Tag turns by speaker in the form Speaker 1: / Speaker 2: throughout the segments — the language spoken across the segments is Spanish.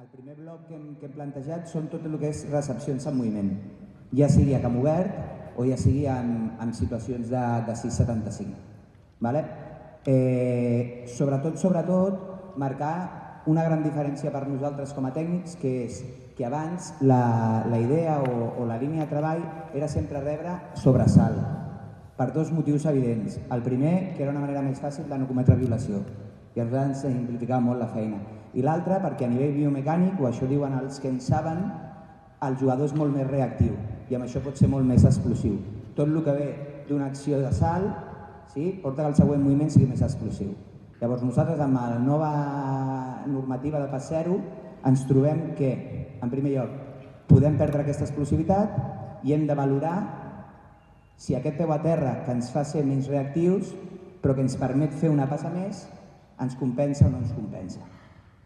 Speaker 1: el primer bloc que hem plantejat són tot el que és recepcions en moviment, ja sigui a camp obert o ja sigui en situacions de 6,75. Vale? Sobretot, marcar una gran diferència per nosaltres com a tècnics, que és que abans la idea o la línia de treball era sempre rebre sobresalt, per dos motius evidents. El primer, que era una manera més fàcil de no cometre violació, i ens simplificava molt la feina. I l'altre, perquè a nivell biomecànic, o això diuen els que en saben, el jugador és molt més reactiu i amb això pot ser molt més explosiu. Tot el que ve d'una acció de salt porta que el següent moviment sigui més explosiu. Llavors nosaltres amb la nova normativa de pas zero ens trobem que, en primer lloc, podem perdre aquesta explosivitat i hem de valorar si aquest peu a terra, que ens fa ser menys reactius, però que ens permet fer una passa més, ens compensa o no ens compensa.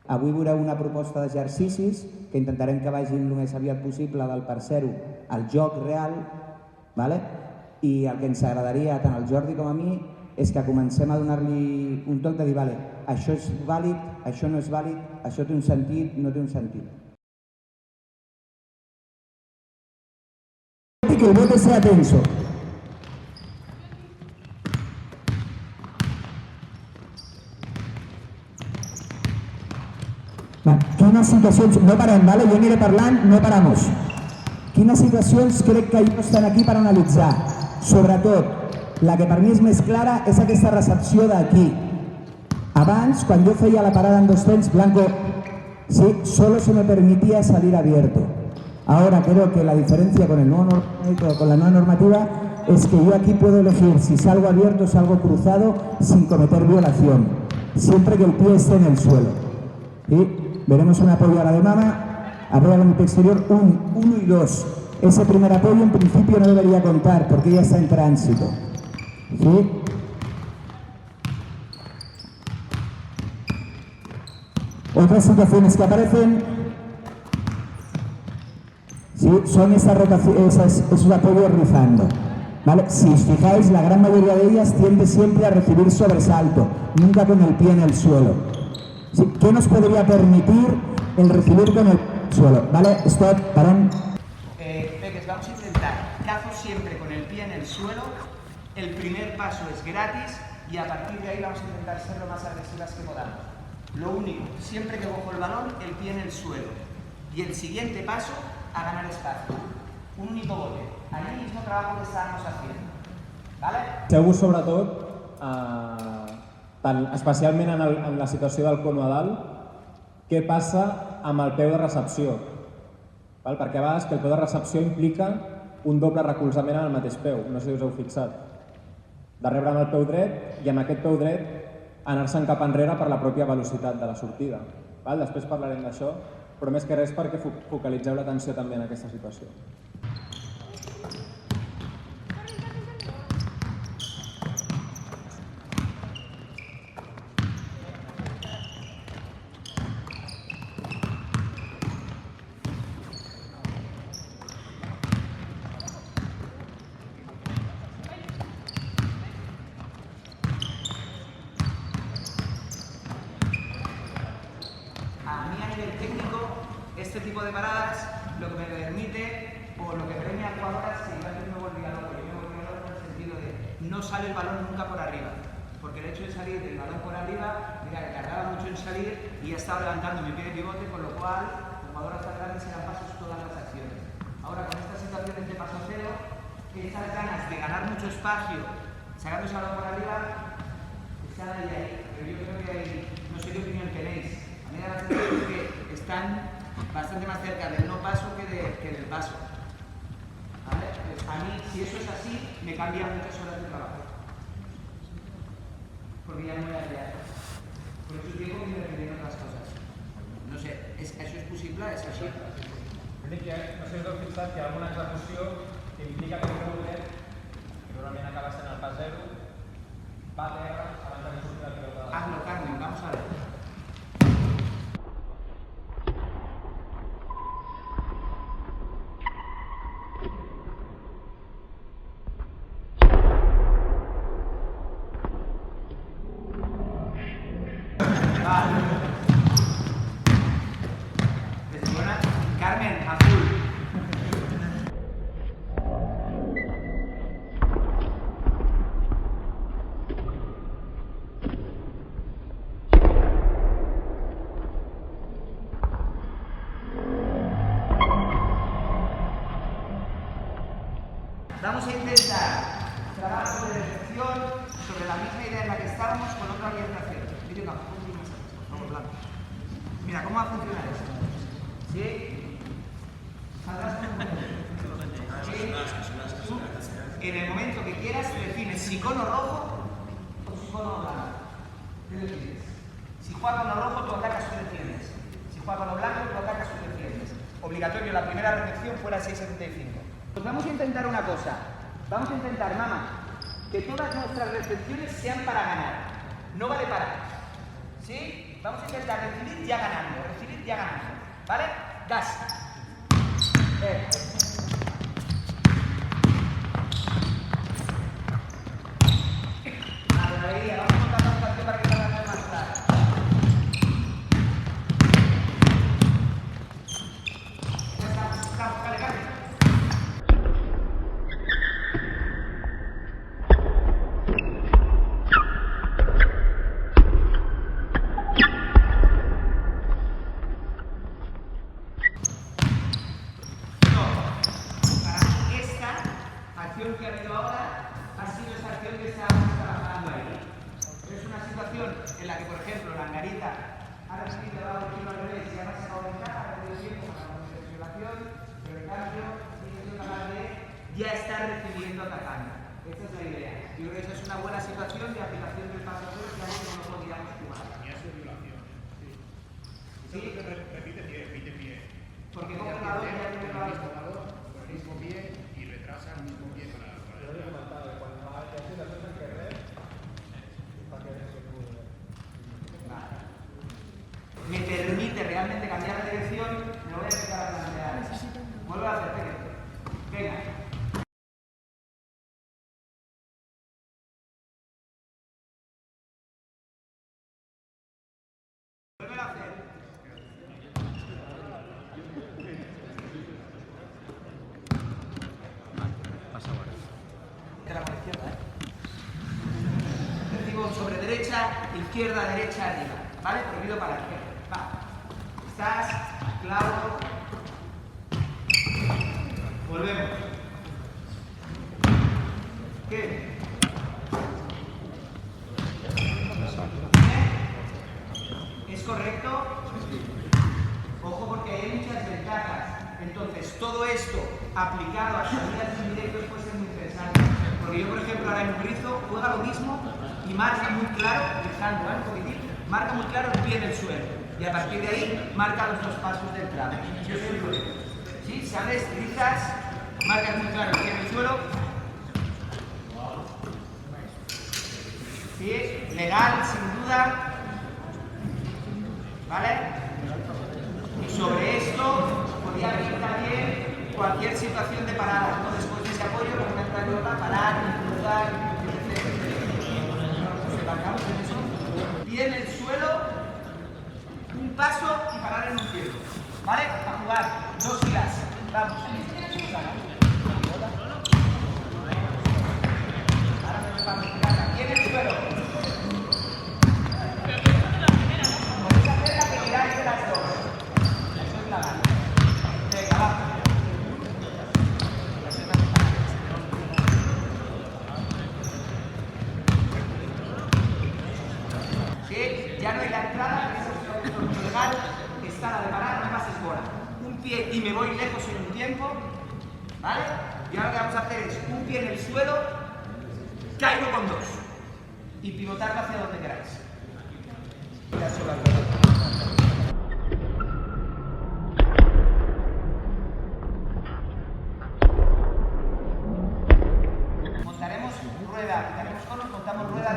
Speaker 1: Avui veureu una proposta d'exercicis que intentarem que vagin el més aviat possible del per zero al joc real, i el que ens agradaria tant al Jordi com a mi és que comencem a donar-li un toc de dir això és vàlid, això no és vàlid, això té un sentit, no té un sentit. Que el vote sea tenso. Quines situacions... No parem, jo aniré parlant, no paramos. Quines situacions crec que no estan aquí per analitzar? Sobretot, la que per mi és més clara és aquesta recepció d'aquí. Abans, quan jo feia la parada en dos temps, Blanco, sí, solo se me permitía salir abierto. Ahora creo que la diferencia con la nueva normativa es que yo aquí puedo elegir si salgo abierto o salgo cruzado sin cometer violación, siempre que el pie esté en el suelo. ¿Sí? Veremos un apoyo a la de mama, apoyo al límite exterior 1 y 2. Ese primer apoyo en principio no debería contar porque ya está en tránsito. ¿Sí? Otras situaciones que aparecen son esos apoyos rizando. Si os fijáis, la gran mayoría de ellas tiende siempre a recibir sobresalto, nunca con el pie en el suelo. ¿Qué nos podría permitir el recibir con el suelo? Stop, parón.
Speaker 2: Peques, vamos a intentar cazo siempre con el pie en el suelo. El primer paso es gratis y a partir de ahí vamos a intentar ser lo más agresivas que podamos. Lo único, siempre que cojo el balón, el pie en el suelo. Y el siguiente paso, a ganar espacio. Un único bote. Ahí el mismo trabajo que estábamos haciendo. ¿Vale?
Speaker 3: Feu-vos sobretot, especialment en la situació del cono a dalt, què passa amb el peu de recepció? Perquè a vegades que el peu de recepció implica un doble recolzament en el mateix peu, no sé si us heu fixat. De rebre amb el peu dret i amb aquest peu dret anar-se'n cap enrere per la pròpia velocitat de la sortida. Després parlarem d'això, però més que res perquè focalitzeu l'atenció també en aquesta situació.
Speaker 2: A mí a nivel técnico, este tipo de paradas lo que me permite o lo que premia a jugadoras que yo antes me volvía loco. Yo me volvía loco en el sentido de no sale el balón nunca por arriba. Porque el hecho de salir del balón por arriba, mira, que tardaba mucho en salir y ya estaba levantando mi pie de pivote, con lo cual, jugadoras tan grandes eran pasos todas las acciones. Ahora con estas situaciones de paso cero, esas ganas de ganar mucho espacio, sacándose el balón por arriba, están ahí. Pero yo creo que hay, no sé qué opinión tenéis. A mí me da la sensación que están bastante más cerca del no paso que del paso. ¿Vale? Pues a mí, si eso es así, me cambia muchas horas de trabajo. Porque ya no voy a crear. Por eso digo que me refiero a otras cosas. No sé, ¿eso es posible? ¿Es así?
Speaker 3: No sé si us heu fixat que hi ha alguna execució que implica que el peu dret, que normalment acaba sent el pas zero, va a terra abans de sortir la pilota.
Speaker 2: Hazlo, Carmen, vamos a ver. a intentar trabajo de recepción sobre la misma idea en la que estábamos con otra orientación. Mira, ¿cómo va a funcionar esto? ¿Sí? Saldrás tú, en el momento que quieras, defines si cono rojo o si cono blanco. ¿Qué decides? Si juega cono rojo, tú atacas o defiendes. Si juega cono blanco, tú atacas o defiendes. Obligatorio, la primera recepción fuera 6.75. Pues vamos a intentar una cosa. Vamos a intentar, mamá, que todas nuestras recepciones sean para ganar. No vale parar. ¿Sí? Vamos a intentar recibir ya ganando. Recibir ya ganando. ¿Vale? Gas. Maravilla. Vamos a montar la situación para que la vean más clara. Ya está. Vale, cambio. Que ha habido ahora ha sido esa acción que estábamos trabajando ahí. Es una situación en la que, por ejemplo, la Angarita ha recibido el tiro al revés y ha sacado ventaja, ha perdido tiempo para la conceptualización, pero en cambio, ya está recibiendo atacando. Esta es la idea. Yo creo que esa es una buena situación de aplicación del paso 2 que algo que no podríamos jugar.
Speaker 4: Y es violación.
Speaker 2: Sí.
Speaker 4: Repite pie.
Speaker 2: Porque como el jugador ya tiene
Speaker 4: el mismo jugador con el mismo pie y retrasa el mismo pie para el
Speaker 2: me permite realmente cambiar de dirección, me voy a empezar a plantear. Vuelvo a hacer, venga. Vuelve a hacer.
Speaker 5: Pasa ahora.
Speaker 2: De la mano izquierda, Recibo sobre derecha, izquierda, derecha, arriba. ¿Vale? Prohibido para la izquierda. Va. Estás, clavo. Volvemos. ¿Qué? ¿Es correcto? Ojo porque hay muchas ventajas. Entonces, todo esto aplicado a salidas indirectas puede ser muy interesante. Porque yo, por ejemplo, ahora en un rizo juega lo mismo y marca muy claro, dejando un poquitín, marca muy claro el pie en el suelo. Y a partir de ahí, marca los dos pasos del tramo. Yo siempre lo digo. ¿Sí? Sales, rizas, marcas muy claro el pie en el suelo. ¿Sí? Legal, sin duda. ¿Vale? Y sobre esto podría venir también cualquier situación de parada, ¿no? Después de ese apoyo, con una pelota, parar, cruzar, nos embarcamos en eso. Pie en el suelo, un paso y parar en un tiempo. ¿Vale? A jugar, 2 filas. Vamos. Ahora me vamos a girar. Pie en el suelo. Podéis hacer la que queráis de las dos. Eso es la gana. Venga, va. ¿Sí? Ya no hay la entrada, que es el legal, está la de parar, no pases bola. Un pie y me voy lejos en un tiempo, ¿vale? Y ahora lo que vamos a hacer es un pie en el suelo, caigo con 2 y pivotarlo hacia donde queráis. Montaremos rueda, tenemos conos, montamos rueda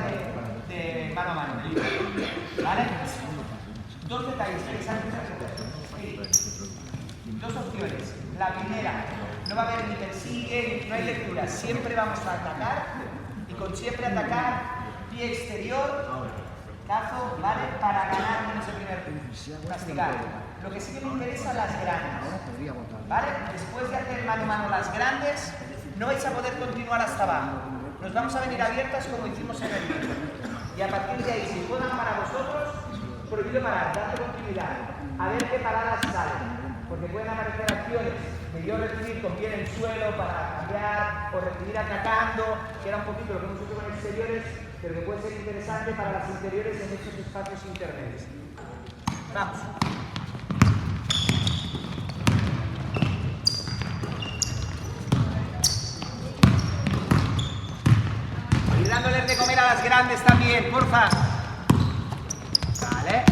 Speaker 2: de mano a mano. ¿Vale? 2 detalles que les han dicho. 2 opciones. La primera, no va a haber ni persigue, no hay lectura. Siempre vamos a atacar y con siempre atacar, pie exterior, cazo, ¿vale? Para ganar en ese primer castigar. Lo que sí que me interesa, las grandes. ¿Vale? Después de hacer mano a mano las grandes, no vais a poder continuar hasta abajo. Nos vamos a venir abiertas como hicimos en el vídeo. Y a partir de ahí, si juegan para vosotros, prohibido parar, darle continuidad. A ver qué paradas salen. porque pueden aparecer acciones de yo recibir con pie en el suelo para cambiar o recibir atacando, que era un poquito lo que hemos hecho con exteriores, pero que puede ser interesante para las interiores en estos espacios intermedios. Vamos. Y dándoles de comer a las grandes también, porfa. Vale.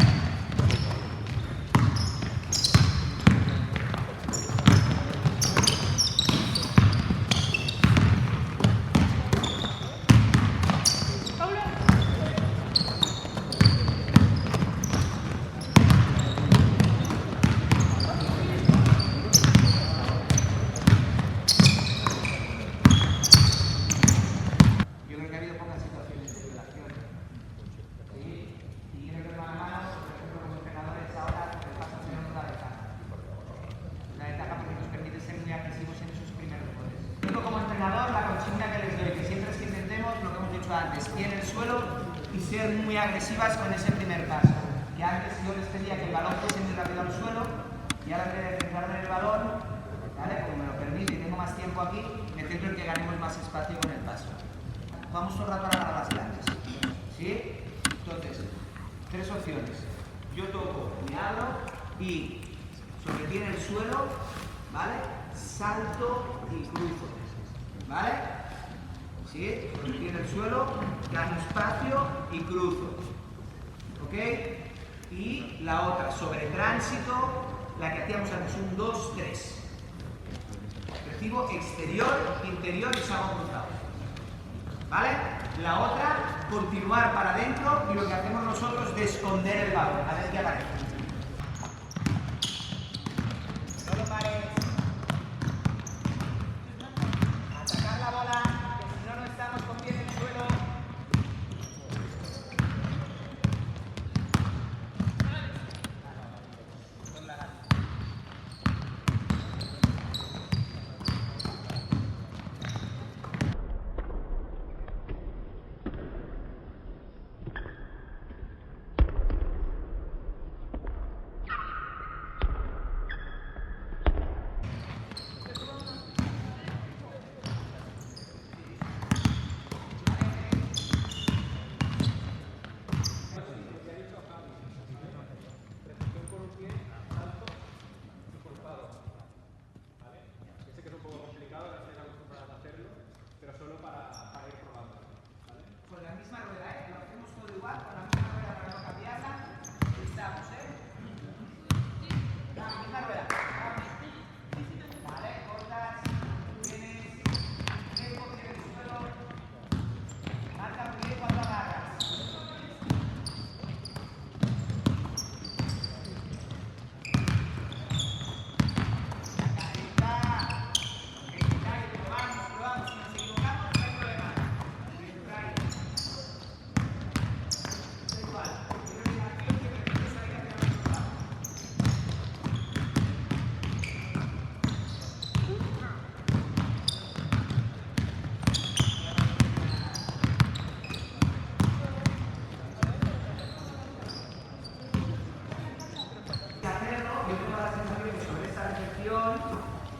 Speaker 2: Antes, pie en el suelo y ser muy agresivas con ese primer paso. Que antes yo les pedía que el balón fuese muy rápido al suelo y ahora en vez de centrarme en el balón, ¿vale? Como me lo permite y tengo más tiempo aquí, me centro en que ganemos más espacio con el paso. Vamos todo el rato a ganar las grandes. ¿Sí? Entonces, tres opciones. Yo toco, me abro y sobre pie en el suelo, ¿vale? Salto y cruzo. ¿Vale? ¿Sí? Sobre pie en el suelo, gano espacio y cruzo. ¿Ok? Y la otra, sobre tránsito, la que hacíamos antes, 1, 2, 3. Recibo exterior, interior y salgo cruzado. ¿Vale? La otra, continuar para adentro y lo que hacemos nosotros es esconder el balón. A ver qué aparece. No lo pares. Atacar la bola. Estamos con pie en el suelo.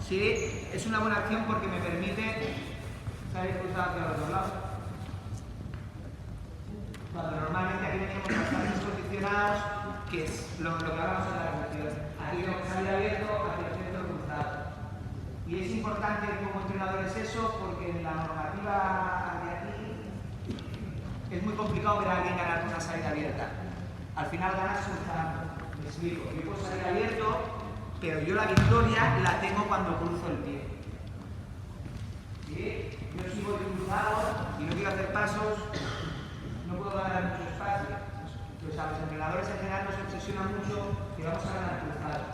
Speaker 2: Sí, es una buena acción porque me permite salir cruzado hacia los dos lados. Cuando normalmente aquí veníamos bastante descondicionados, que es lo que hablamos en la repetición. Aquí tengo que salir abierto hacia el centro cruzado. Y es importante como entrenadores eso porque en la normativa de aquí es muy complicado ver a alguien ganar una salida abierta. Al final ganas cruzando. Me explico. Yo puedo salir abierto, pero yo la victoria la tengo cuando cruzo el pie. ¿Sí? Yo sigo cruzado y no quiero hacer pasos, no puedo ganar mucho espacio. Pues a los entrenadores en general nos obsesiona mucho que vamos a ganar cruzado.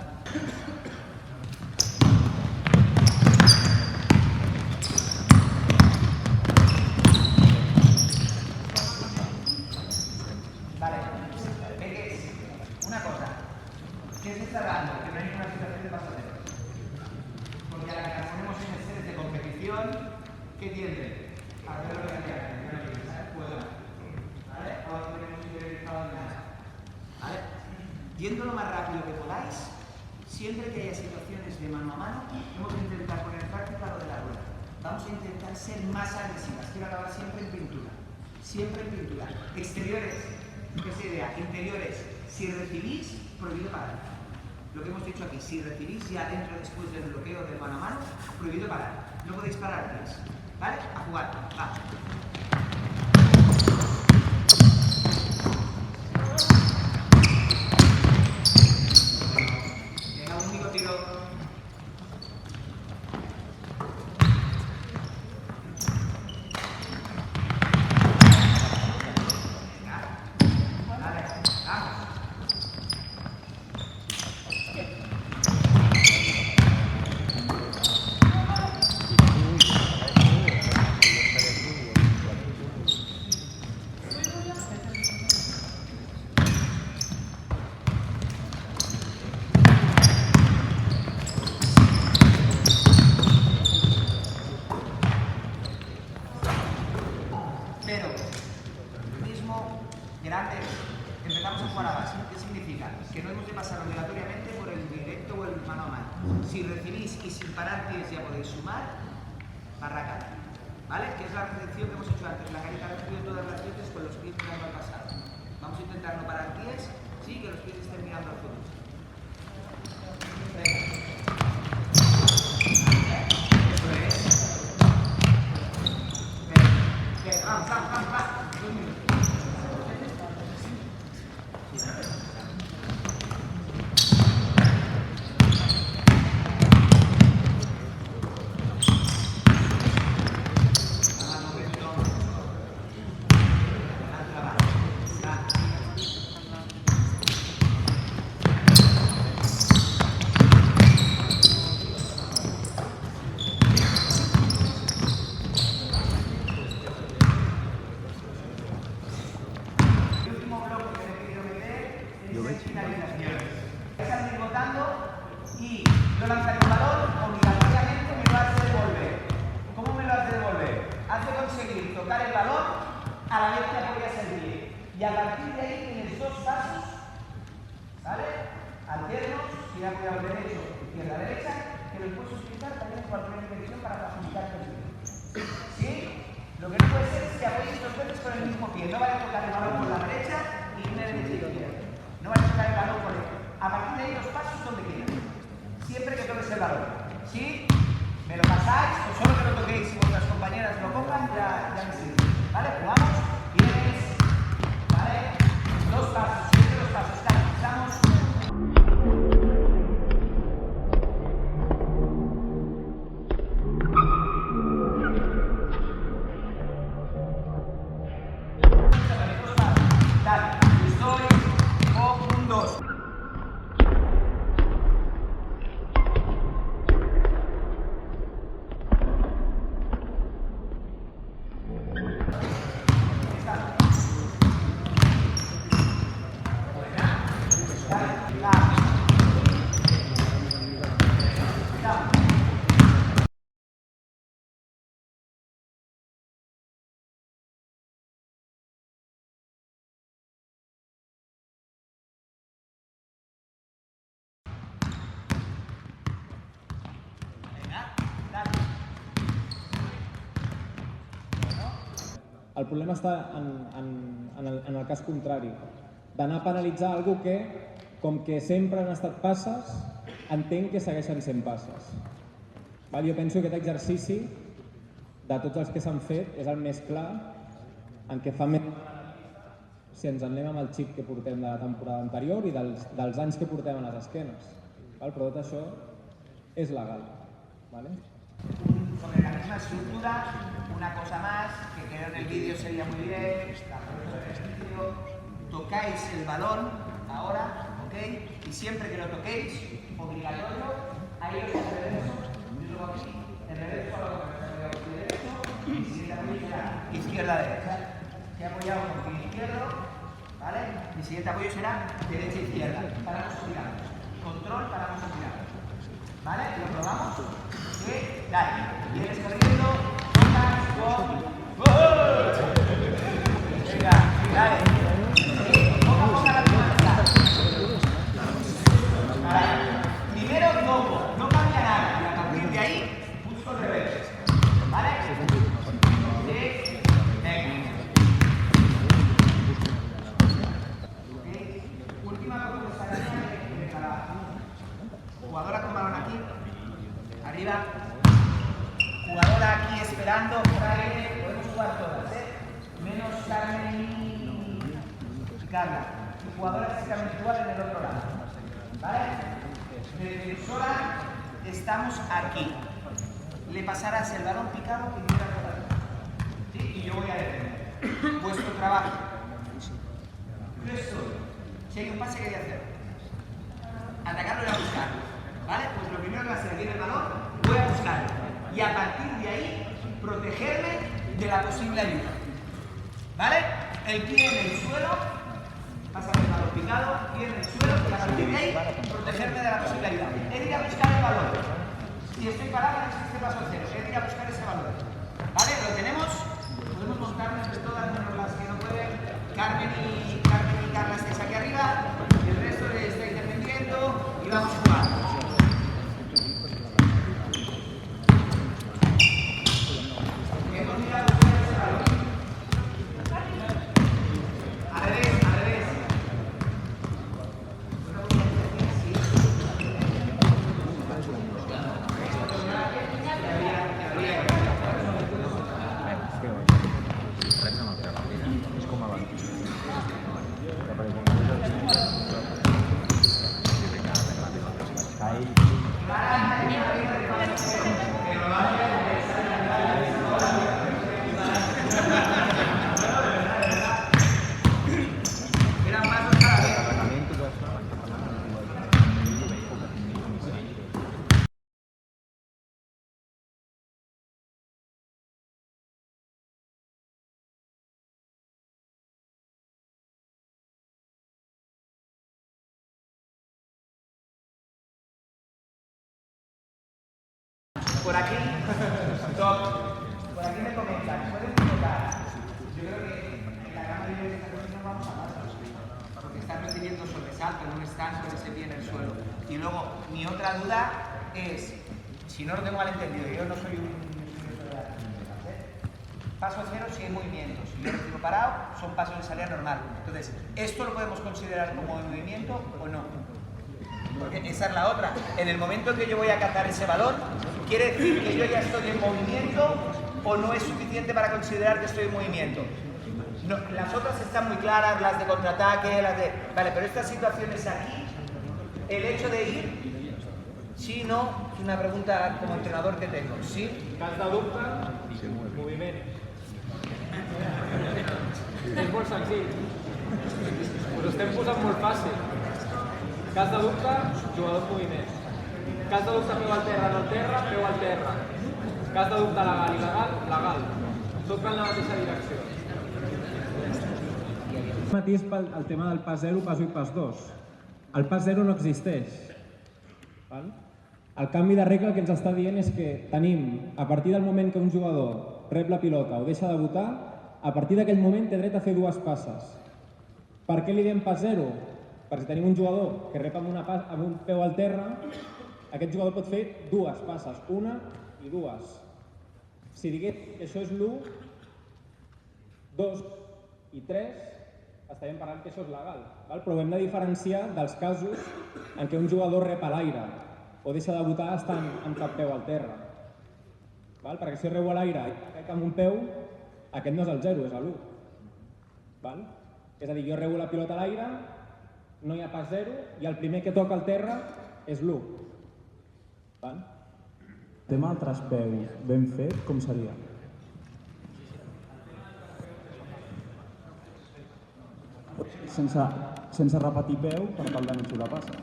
Speaker 2: Vale, una cosa, ¿qué se está dando? Que no hay ninguna situación de pasadero. Porque a la que nos ponemos en series de competición, ¿qué tiende? A hacer lo que hacía, puedo. ¿Vale? Ahora tenemos interiorizado en nada. ¿Vale? Yendo lo más rápido que podáis, Siempre que haya situaciones de mano a mano, hemos de intentar poner en práctica lo de la rueda. Vamos a intentar ser más agresivas. Quiero acabar siempre en pintura. Siempre en pintura. Exteriores, ¿qué es la idea? Interiores, si recibís, prohibido parar. Lo que hemos dicho aquí, si recibís ya dentro después del bloqueo de mano a mano, prohibido parar. No podéis parar antes. ¿Vale? A jugar. Va. Venga, un único tiro. Pero, mismo, grande, empezamos a jugar a base. ¿Qué significa? Que no hemos de pasar obligatoriamente por el directo o el mano a mano. Si recibís y sin parar pies ya podéis sumar, barraca. ¿Vale? Que es la recepción que hemos hecho antes. La carita ha recibido todas las veces con los pies mirando al pasado. Vamos a intentar no parar pies, sí, que los pies estén mirando al futuro. Venga. Eso es. Venga, vamos. 2 minutos. Salir votando y yo lanzaré un balón, obligatoriamente me lo has de devolver. ¿Cómo me lo has de devolver? Has de conseguir tocar el balón a la vez que apoyas el pie. Y a partir de ahí tienes 2 pasos, ¿vale? Alternos, si apoyado derecho, izquierda, derecha, que los puedes utilizar también en cualquier dirección para facilitar el pie. ¿Sí? Lo que no puede ser es que apoyes 2 veces con el mismo pie. No vaya a tocar el balón por la derecha y una derecha y izquierda. No vaya a tocar el balón por el. A partir de ahí los pasos donde quieran. Siempre que toques el balón. ¿Sí? Me lo pasáis o solo que lo toquéis y vuestras compañeras lo pongan, ya me sirve. ¿Vale? Jugamos. Tienes. ¿Vale? 2 pasos. Siempre 2 pasos. Estamos. Dale. Estoy con un 2.
Speaker 3: El problema està en el cas contrari, d'anar a penalitzar algú que, com que sempre han estat passes, entenc que segueixen sent passes. Jo penso que aquest exercici, de tots els que s'han fet, és el més clar en què fa més si ens en anem amb el xip que portem de la temporada anterior i dels anys que portem a les esquenes. Però tot això és legal.
Speaker 2: Sobre la misma estructura, una cosa más, que creo en el vídeo sería muy bien, tocáis el balón ahora, ¿ok? Y siempre que lo toquéis, obligatorio, ahí os el reverso, yo lo hago aquí, el reverso lo hago derecho, y siguiente apoyo será izquierda-derecha. He apoyado con pie izquierdo, ¿vale? Mi siguiente apoyo será derecha-izquierda. Paramos y giramos. Control, paramos y giramos. ¿Vale? ¿Lo probamos? Sí, dale. Vienes corriendo, tocas, go. Venga, dale. Sí, poco a poco la primera. Vale. Carla, tu jugadora exactamente igual en el otro lado. ¿Vale? Defensora, estamos aquí. Le pasarás el balón picado que quiera por aquí. ¿Sí? Y yo voy a defender. Vuestro trabajo. Yo estoy. Si hay un pase que voy a hacer. Atacarlo y a buscarlo. ¿Vale? Pues lo primero que va a hacer, viene el balón, voy a buscarlo. Y a partir de ahí, protegerme de la posible ayuda. ¿Vale? El pie en el suelo, pasa el balón picado, pie en el suelo, y a partir de ahí, protegerme de la posible ayuda. He de ir a buscar el balón. Si estoy parado, no existe paso cero. He de ir a buscar ese balón. ¿Vale? Lo tenemos. Podemos montarnos de todas menos las que no pueden. Carmen y Carla estáis aquí arriba. Y el resto le estáis defendiendo y vamos jugando. Por aquí, por aquí me comentan, ¿pueden colocar? Yo creo que en la gran mayoría de estas cosas no vamos a hablar, porque están recibiendo sobresalto, no están con ese pie en el suelo. Y luego, mi otra duda es, si no lo tengo mal entendido, yo no soy un estudioso de la técnica, paso cero si hay movimiento, si yo recibo parado, son pasos de salida normal. Entonces, ¿esto lo podemos considerar como movimiento o no? Porque esa es la otra. En el momento en que yo voy a cazar ese balón, ¿quiere decir que yo ya estoy en movimiento o no es suficiente para considerar que estoy en movimiento? No, las otras están muy claras, las de contraataque, las de... Vale, pero estas situaciones aquí, el hecho de ir, sí, no, es una pregunta como entrenador que tengo. Sí.
Speaker 3: Cas de dubte, moviment. És molt senzill. Us estem posant molt fàcil. Cas de dubte, jugador en moviment. Cas de dubte, peu al terra, peu al terra. Cas de dubte, legal, il·legal, legal. Tot va en la mateixa direcció. Matís pel tema del pas 0, pas 1 i pas 2. El pas 0 no existeix. El canvi de regla el que ens està dient és que tenim, a partir del moment que un jugador rep la pilota o deixa de votar, a partir d'aquell moment té dret a fer dues passes. Per què li diem pas 0? Perquè si tenim un jugador que rep amb un peu al terra, aquest jugador pot fer dues passes, una i dues. Si digués que això és l'1, 2 i 3, estaríem parlant que això és legal. Però hem de diferenciar dels casos en què un jugador rep a l'aire o deixa de votar estant amb cap peu al terra. Perquè si rebo a l'aire i crec amb un peu, aquest no és el 0, és l'1. És a dir, jo rebo la pilota a l'aire, no hi ha pas 0, i el primer que toca al terra és l'1.
Speaker 5: Tema del traspeu ben fet, com seria? Sense repetir peu per tal de no xular passa.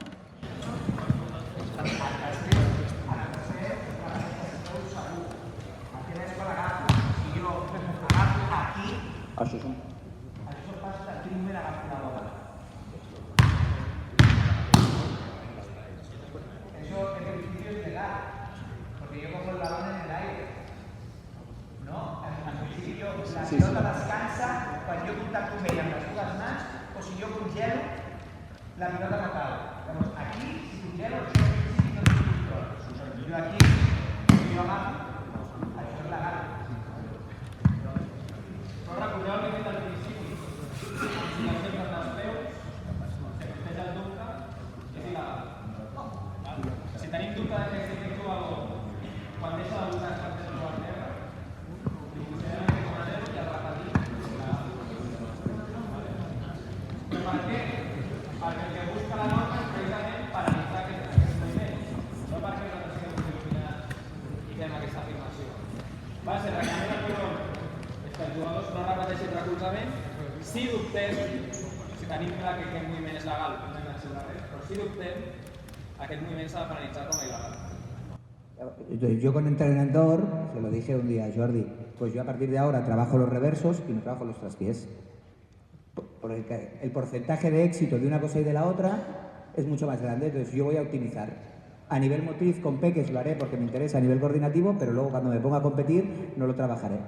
Speaker 5: Això és un...
Speaker 2: Això passa de primer agafar la bola. Eso en principio es legal, porque yo cojo el balón en el aire. ¿No? En principio la pelota descansa quan jo contacto amb ella amb les dues mans o si jo congelo, la pilota no cau. Llavors, aquí, si congelo, jo en principi no tinc control. Jo aquí, si jo agafo, això és legal.
Speaker 3: Però recordeu el que he dit al principi. Si la gent dels peus, si el dubte, és il·legal. Si tenim dubte de que aquest jugador, quan deixa de votar, quan deixa de jugar a terra, li considerem que com a 0 i el repetir. Per què? Perquè el que busca la norma és precisament paralitzar aquests moviments, no perquè nosaltres siguem il·luminats i fem aquesta afirmació. Va ser reglament del color és que els jugadors no repeteixin recolzament si dubtem, si tenim clar que aquest moviment és legal, no hem d'accionar res, però si dubtem, aquest moviment s'ha de penalitzar com a il·legal.
Speaker 1: Yo con entrenador se lo dije un día a Jordi, pues yo a partir de ahora trabajo los reversos y no trabajo los traspiés. Porque el porcentaje de éxito de una cosa y de la otra es mucho más grande, entonces yo voy a optimizar. A nivel motriz con peques lo haré porque me interesa a nivel coordinativo, pero luego cuando me ponga a competir no lo trabajaré.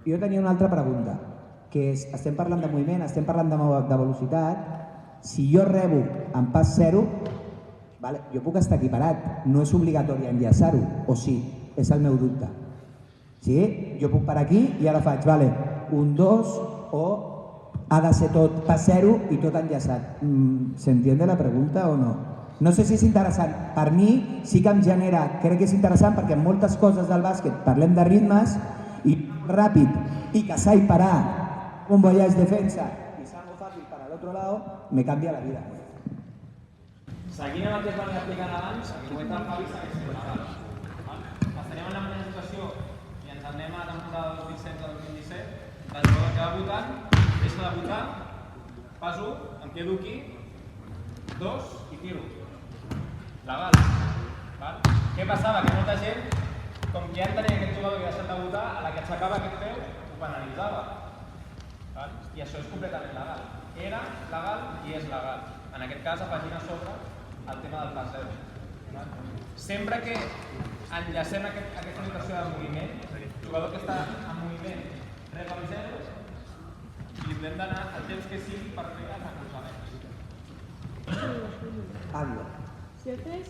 Speaker 1: Jo tenia una altra pregunta, que és, estem parlant de moviment, estem parlant de velocitat, si jo rebo en pas 0, vale, jo puc estar equiparat, no és obligatori enllaçar-ho, o sí, és el meu dubte. Sí? Jo puc parar aquí i ara faig, vale, 1, 2, o ha de ser tot pas 0 i tot enllaçat. ¿S'entiende la pregunta o no? No sé si és interessant. Per mi sí que em genera, crec que és interessant perquè en moltes coses del bàsquet parlem de ritmes i ràpid i casar i parar un voyage defensa i salgo fàcil per a l'altre lado, me canvia la vida.
Speaker 3: Seguint amb el que es van explicant abans, el cometa del Javi segueix sent legal. Estaríem en la mateixa situació i ens anem a la temporada 2016-2017, el jugador que va votant, deixa de votar, pas 1, em quedo aquí, 2 i tiro. Legal. Què passava? Que molta gent, com que ja entenia aquest jugador que ha deixat de votar, a la que aixecava aquest peu, ho penalitzava. I això és completament legal. Era legal i és legal. En aquest cas, afegint a sobre el tema del pas 0. Sempre que enllacem aquesta situació de moviment, el jugador que està en moviment rep el 0 i li hem d'anar el temps que sigui per fer els recolzaments.
Speaker 1: Hablo.
Speaker 6: Si haces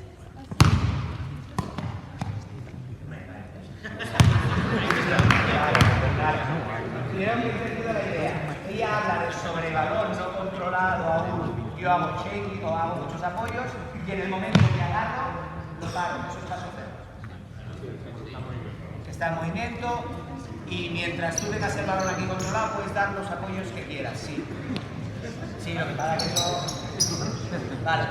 Speaker 2: Creo que he entendido la idea. Ella habla de sobrevalor no controlado aún. Yo hago shaking o hago muchos apoyos y en el momento que agarro, lo paro. Eso es paso cero. Está en movimiento y mientras tú tengas el balón aquí controlado, puedes dar los apoyos que quieras, sí. Sí, lo que pasa es que eso... Vale.